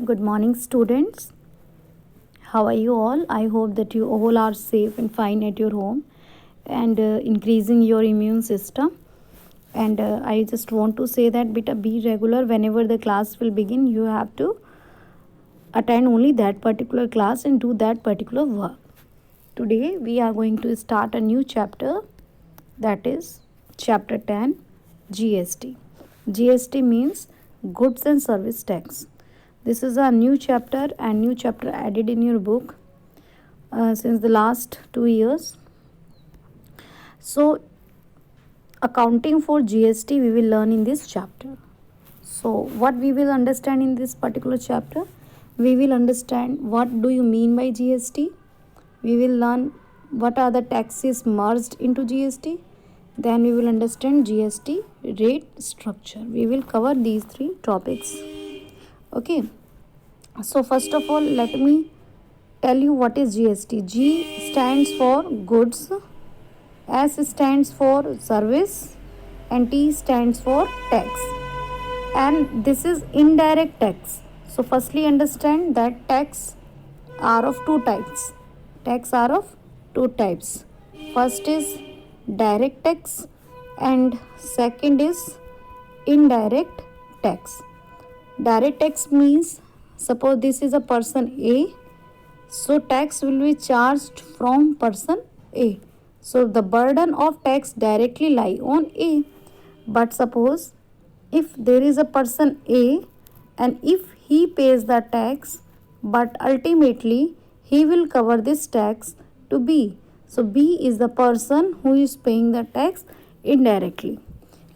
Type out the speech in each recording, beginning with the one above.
Good morning, students. How are you all? I hope that you all are safe and fine at your home and increasing your immune system. And I just want to say that be regular whenever the class will begin. You have to attend only that particular class and do that particular work. Today, we are going to start a new chapter, that is chapter 10, GST. GST means goods and service tax. This is a new chapter and new chapter added in your book since the last 2 years. So accounting for GST we will learn in this chapter. So what we will understand in this particular chapter? We will understand what do you mean by GST. We will learn what are the taxes merged into GST. Then we will understand GST rate structure. We will cover these three topics. Okay. So first of all, let me tell you what is GST. G stands for goods, S stands for service, and T stands for tax. And this is indirect tax. So firstly understand that tax are of two types. Tax are of two types. First is direct tax and second is indirect tax. Direct tax means suppose this is a person A, so tax will be charged from person A. So the burden of tax directly lie on A. But suppose if there is a person A and if he pays the tax, but ultimately he will cover this tax to B. So B is the person who is paying the tax indirectly.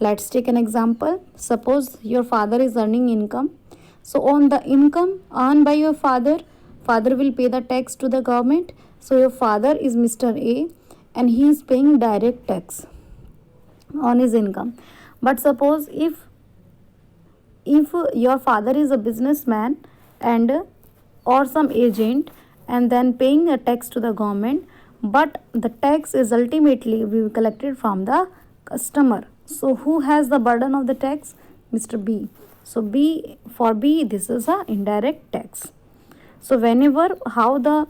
Let's take an example. Suppose your father is earning income. So on the income earned by your father will pay the tax to the government. So your father is Mr. A and he is paying direct tax on his income. But suppose if your father is a businessman and or some agent and then paying a tax to the government, but the tax is ultimately will be collected from the customer. So who has the burden of the tax? Mr. B. So for B this is a indirect tax. So whenever how the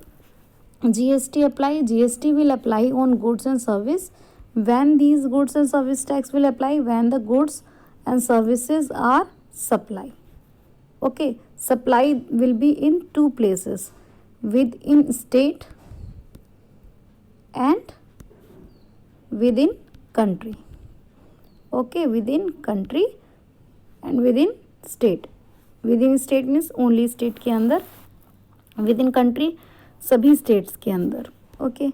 GST apply? GST will apply on goods and service. When these goods and service tax will apply? When the goods and services are supply. Okay, supply will be in two places, within state and within country. Okay, within country and within state. Within state means only state के अंदर, within country सभी states के अंदर. Okay,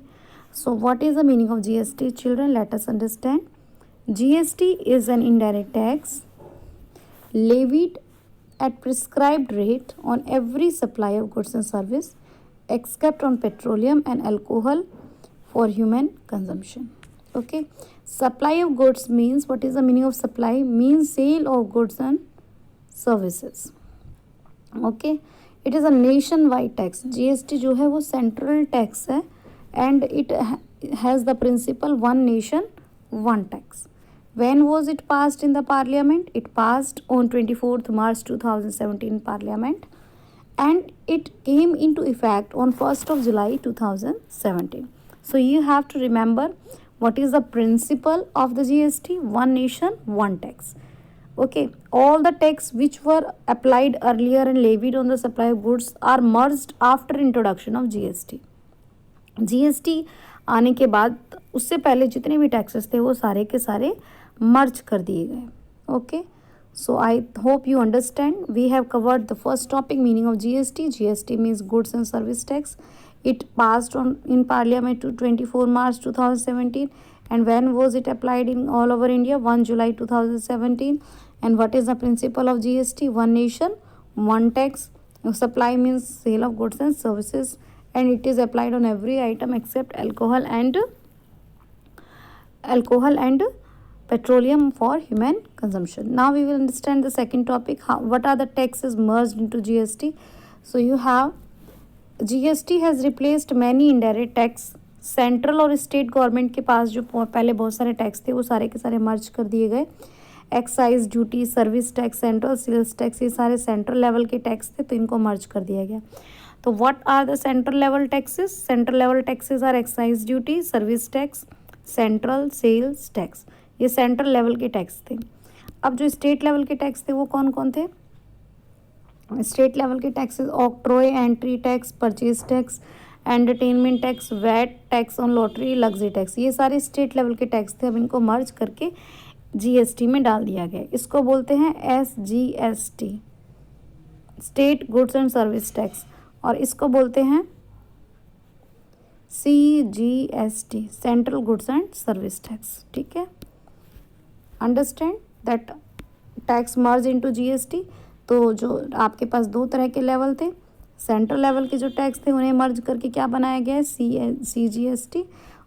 so what is the meaning of GST, children? Let us understand. GST is an indirect tax levied at prescribed rate on every supply of goods and service except on petroleum and alcohol for human consumption. Okay, supply of goods means, what is the meaning of supply? Means sale of goods and services. Okay, it is a nationwide tax. GST जो है वो central tax है and it has the principle one nation one tax. When was it passed in the parliament? It passed on 24th March 2017 parliament and it came into effect on 1st of July 2017. So you have to remember what is the principle of the GST? One nation, one tax. Okay, all the tax which were applied earlier and levied on the supply of goods are merged after introduction of GST. GST आने के बाद उससे पहले जितने भी taxes थे वो सारे के सारे मर्ज कर दिए गए. Okay, so I hope you understand. We have covered the first topic, meaning of GST. GST means goods and service tax. It passed on in parliament to 24 March 2017. And when was it applied in all over India? 1 July 2017. And what is the principle of GST? One nation, one tax. Supply means sale of goods and services, and it is applied on every item except alcohol and petroleum for human consumption. Now we will understand the second topic, what are the taxes merged into GST. So you have GST has replaced many indirect tax. Central और state government के पास जो पहले बहुत सारे tax थे वो सारे के सारे मर्ज कर दिए गए excise duty, service tax, central sales tax, ये सारे सेंट्रल लेवल के टैक्स थे, तो इनको मर्ज कर दिया गया। तो what are the central level taxes? Central level taxes are excise duty, service tax, central sales tax, ये सेंट्रल लेवल के टैक्स थे। अब जो स्टेट लेवल के टैक्स थे वो कौन कौन थे? स्टेट लेवल के taxes octroi, entry tax, purchase tax, entertainment tax, VAT, tax on lottery, luxury tax, ये सारे स्टेट लेवल के टैक्स थे। अब इनको मर्ज करके जीएसटी में डाल दिया गया। इसको बोलते हैं SGST, state goods and service tax, और इसको बोलते हैं CGST, central goods and service tax. ठीक है, understand that tax merge into GST. तो जो आपके पास दो तरह के लेवल थे, सेंट्रल लेवल के जो टैक्स थे उन्हें मर्ज करके क्या बनाया गया है? सीजीएसटी,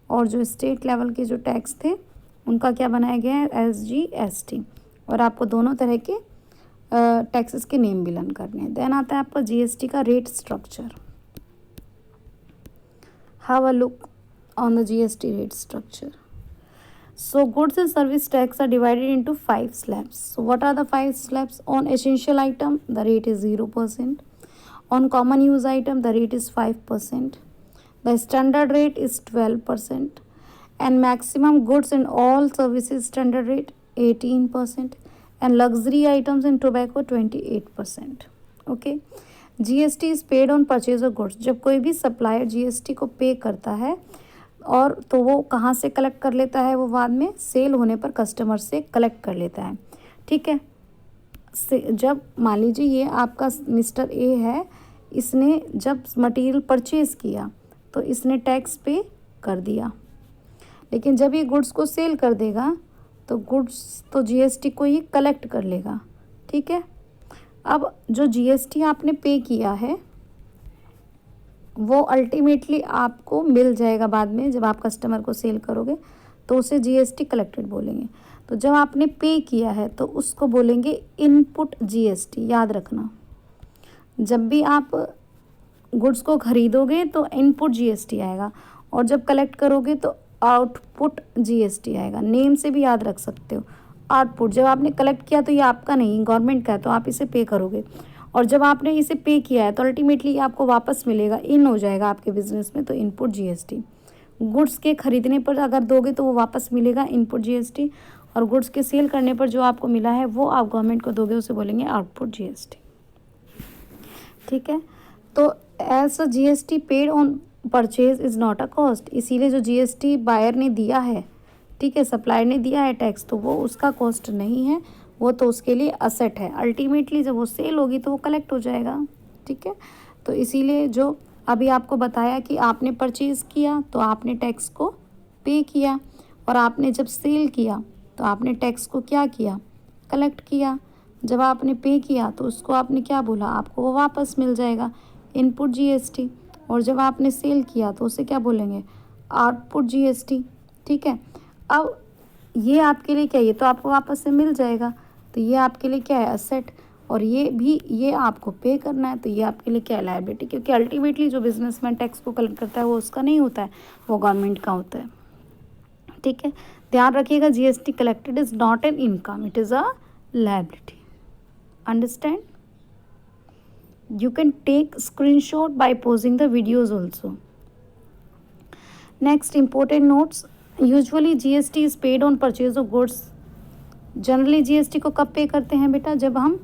और जो स्टेट लेवल के जो टैक्स थे उनका क्या बनाया गया है? एसजीएसटी। और आपको दोनों तरह के टैक्सेस के नेम भी लर्न करने हैं। देन आता है आपका जीएसटी का rate structure. Have a look on the GST rate structure. So goods and service tax are divided into 5 slabs. So what are the 5 slabs? On essential item, the rate is 0%. On common use item, the rate is 5%. The standard rate is 12%. And maximum goods and all services standard rate 18%. And luxury items and tobacco 28%. Okay. GST is paid on purchase of goods. जब कोई भी supplier GST को पे करता है और तो वो कहाँ से कलेक्ट कर लेता है? वो बाद में सेल होने पर कस्टमर से कलेक्ट कर लेता है। ठीक है, जब मान लीजिए ये आपका मिस्टर ए है, इसने जब मटेरियल परचेज़ किया तो इसने टैक्स पे कर दिया, लेकिन जब ये गुड्स को सेल कर देगा तो गुड्स तो जीएसटी को ही कलेक्ट कर लेगा। ठीक है, अब जो जीएसटी आपने पे किया है वो अल्टीमेटली आपको मिल जाएगा बाद में, जब आप कस्टमर को सेल करोगे तो उसे जीएसटी कलेक्टेड बोलेंगे। तो जब आपने पे किया है तो उसको बोलेंगे इनपुट जीएसटी। याद रखना, जब भी आप गुड्स को खरीदोगे तो इनपुट जीएसटी आएगा, और जब कलेक्ट करोगे तो आउटपुट जीएसटी आएगा। नेम से भी याद रख सकते हो। आउटपुट, जब आपने कलेक्ट किया तो ये आपका नहीं, गवर्नमेंट का है, तो आप इसे पे करोगे, और जब आपने इसे पे किया है तो अल्टीमेटली आपको वापस मिलेगा, इन हो जाएगा आपके बिजनेस में, तो इनपुट जीएसटी। गुड्स के खरीदने पर अगर दोगे तो वो वापस मिलेगा, इनपुट जीएसटी, और गुड्स के सेल करने पर जो आपको मिला है वो आप गवर्नमेंट को दोगे, उसे बोलेंगे आउटपुट जीएसटी। ठीक है, तो as a GST paid on purchase is not a cost, इसीलिए जो जीएसटी बायर ने दिया है, ठीक है, सप्लायर ने दिया है टैक्स, तो वो उसका कॉस्ट नहीं है, वो तो उसके लिए असेट है। अल्टीमेटली जब वो सेल होगी तो वो कलेक्ट हो जाएगा। ठीक है, तो इसीलिए जो अभी आपको बताया कि आपने परचेज़ किया तो आपने टैक्स को पे किया, और आपने जब सेल किया तो आपने टैक्स को क्या किया? कलेक्ट किया। जब आपने पे किया तो उसको आपने क्या बोला? आपको वो वापस मिल जाएगा, इनपुट जीएसटी, और जब आपने सेल किया तो उसे क्या बोलेंगे? Output GST. ठीक है, अब ये आपके लिए क्या, ये तो आपको वापस से मिल जाएगा, तो ये आपके लिए क्या है? असेट, और ये भी ये आपको पे करना है, तो ये आपके लिए क्या है? लायबिलिटी, क्योंकि अल्टीमेटली जो बिजनेसमैन टैक्स को कलेक्ट करता है वो उसका नहीं होता है, वो गवर्नमेंट का होता है। ठीक है, ध्यान रखिएगा, GST collected is not an income, it is a liability. Understand? You can take screenshot by pausing the videos also. Next, important notes. Usually GST is paid on purchase of goods. Generally GST को कब पे करते हैं बेटा? जब हम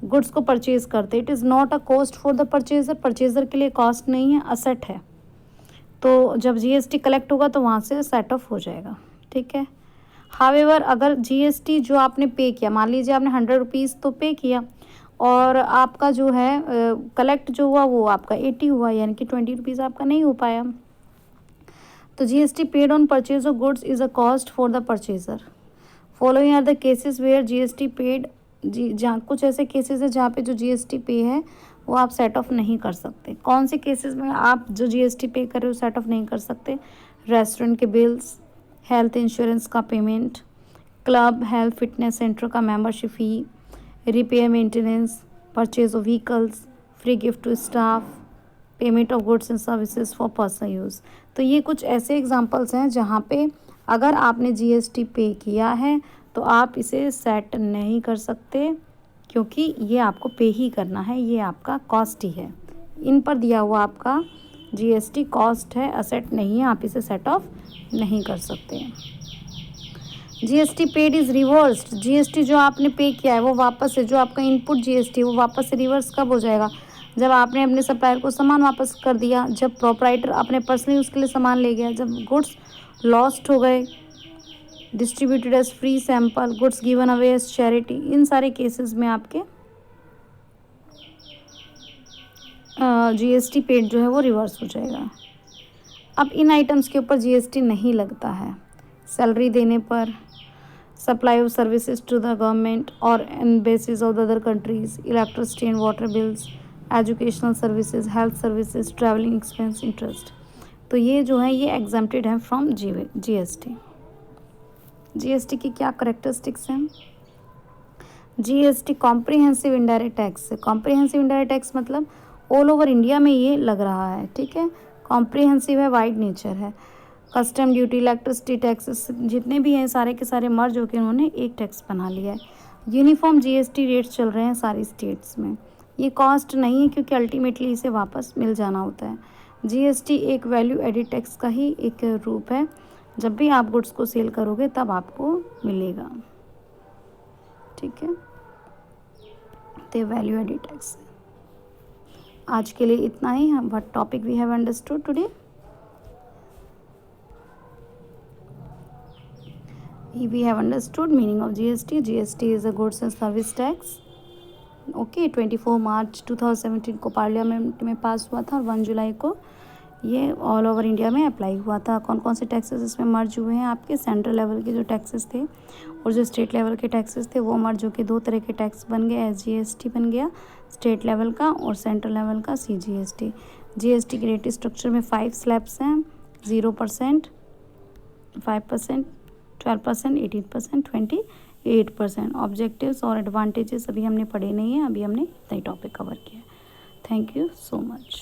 goods को purchase करते हैं। It is not a cost for the purchaser, purchaser के लिए कॉस्ट नहीं है, असेट है। तो जब जीएसटी कलेक्ट होगा तो वहाँ से सेट ऑफ हो जाएगा। ठीक है, हावेवर अगर जीएसटी जो आपने पे किया, मान लीजिए आपने 100 रुपीज़ तो पे किया और आपका जो है कलेक्ट जो हुआ वो आपका 80 हुआ, यानी कि 20 रुपीज़ आपका नहीं हो पाया, तो GST paid on purchase of goods is a cost for the purchaser. Following are the cases where GST paid, जहाँ कुछ ऐसे केसेस है जहाँ पे जो जीएसटी पे है वो आप सेट ऑफ नहीं कर सकते। कौन से केसेस में आप जो जीएसटी पे कर रहे हो सेट ऑफ नहीं कर सकते? रेस्टोरेंट के बिल्स, हेल्थ इंश्योरेंस का payment, club health fitness centre का membership fee, repair maintenance, purchase of vehicles, free gift to staff, payment of goods and services for personal use. तो ये कुछ ऐसे एग्जांपल्स हैं जहाँ पे अगर आपने जीएसटी पे किया है तो आप इसे सेट नहीं कर सकते, क्योंकि ये आपको पे ही करना है, ये आपका कॉस्ट ही है। इन पर दिया हुआ आपका जीएसटी कॉस्ट है, असेट नहीं है, आप इसे सेट ऑफ नहीं कर सकते। GST paid is reversed, GST जो आपने पे किया है वो वापस से, जो आपका इनपुट जीएसटी वो वापस से रिवर्स कब हो जाएगा? जब आपने अपने सप्लायर को सामान वापस कर दिया, जब प्रोपराइटर अपने पर्सनली उसके लिए सामान ले गया, जब गुड्स लॉस्ट हो गए, distributed as free sample, goods given away as charity, इन सारे केसेस में आपके जीएसटी पेड जो है वो रिवर्स हो जाएगा। अब इन आइटम्स के ऊपर जीएसटी नहीं लगता है। सैलरी देने पर, supply of services to the government और embassies of the other countries, electricity and water bills, educational services, health services, travelling expense, interest, तो ये जो है ये एग्जम्प्टेड है फ्रॉम जीएसटी। जीएसटी की क्या करेक्टरिस्टिक्स हैं? जीएसटी कॉम्प्रिहेंसिव इनडायरेक्ट टैक्स है। कॉम्प्रिहेंसिव इनडायरेक्ट टैक्स मतलब ऑल ओवर इंडिया में ये लग रहा है, ठीक है। कॉम्प्रिहेंसिव है, वाइड नेचर है। कस्टम ड्यूटी, इलेक्ट्रिसिटी टैक्सेस जितने भी हैं सारे के सारे मर्ज होकर उन्होंने एक टैक्स बना लिया है। यूनिफॉर्म जीएसटी रेट्स चल रहे हैं सारी स्टेट्स में। ये कॉस्ट नहीं है, क्योंकि अल्टीमेटली इसे वापस मिल जाना होता है। जीएसटी एक वैल्यू एडिड टैक्स का ही एक रूप है। जब भी आप गुड्स को सेल करोगे तब आपको मिलेगा, ठीक है। तो वैल्यू एडिड टैक्स है। आज के लिए इतना ही। What topic we have understood today? We have understood meaning of GST. GST is a goods and service tax. Okay 24 मार्च 2017 को पार्लियामेंट में पास हुआ था और 1 जुलाई को ये ऑल ओवर इंडिया में अप्लाई हुआ था। कौन कौन से टैक्सेस इसमें मर्ज हुए हैं? आपके सेंट्रल लेवल के जो टैक्सेस थे और जो स्टेट लेवल के टैक्सेस थे वो मर्ज होकर 2 तरह के टैक्स बन गए। SGST बन गया स्टेट लेवल का, और सेंट्रल लेवल का CGST। जीएसटी के रेट स्ट्रक्चर में 5 स्लैब्स हैं, 0%, 5%, 12%, 18%, 28%। ऑब्जेक्टिव्स और एडवांटेजेस अभी हमने पढ़े नहीं हैं, अभी हमने नई टॉपिक कवर किया। Thank you so much.